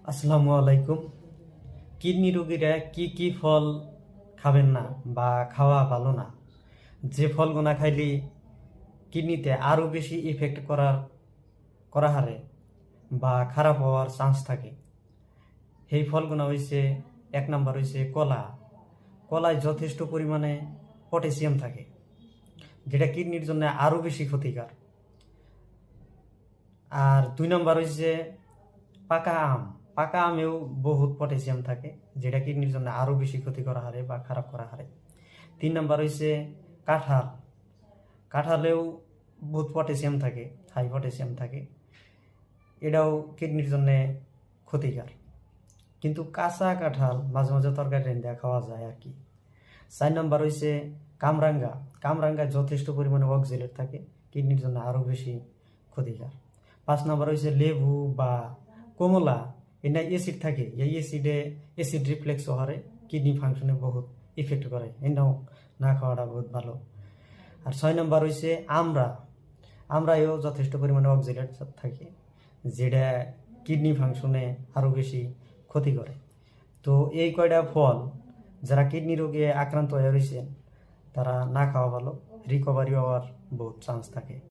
আসসালামু আলাইকুম। কিডনি রোগীরা কি কি ফল খাবেন না বা খাওয়া ভালো না, যে ফলগুনা খাইলে কিডনিতে আরো বেশি ইফেক্ট করা হারে বা খারাপ হওয়ার চান্স থাকে, সেই ফলগুনা হইছে, এক নাম্বার হইছে কলা। কলায় যথেষ্ট পরিমাণে পটাশিয়াম থাকে, যেটা কিডনির জন্য আরো বেশি ক্ষতিকর। আর দুই নাম্বার হইছে পাকা আম। পাকা আমেও বহুত পটাশিয়াম থাকে, যেটা কিডনির জন্য আরো বেশি ক্ষতি করা হারে বা খারাপ করা হারে। তিন নাম্বার হইছে কাঁঠাল। কাঁঠালেও বহুত পটাশিয়াম থাকে, হাই পটাশিয়াম থাকে, এটাও কিডনির জন্য ক্ষতিকর। কিন্তু কাঁচা কাঁঠাল মাঝে মাঝে তরকারি রাইন্দা খাওয়া যায় আর কি। 4 নাম্বার হইছে কামরাঙ্গা। কামরাঙ্গায় যথেষ্ট পরিমাণে অক্সালেট থাকে, কিডনির জন্য আরো বেশি ক্ষতিকর। 5 নাম্বার হইছে লেবু বা কমলা। এটা অ্যাসিড থাকে, এই অ্যাসিড রিফ্লেক্স হারে কিডনি ফাংশনে বহুত ইফেক্ট করে, এটাও না খাওয়াটা বহুত ভালো। আর 6 নাম্বার হইছে আমড়া। আমড়ায়ও যথেষ্ট পরিমাণে অক্সালেট থাকে, যেটা কিডনি ফাংশনে আরো বেশি ক্ষতি করে। তো এই কয়টা ফল যারা কিডনি রোগে আক্রান্ত হয়ে রয়েছেন তারা না খাওয়া ভালো, রিকভারি হওয়ার বহুত চান্স থাকে।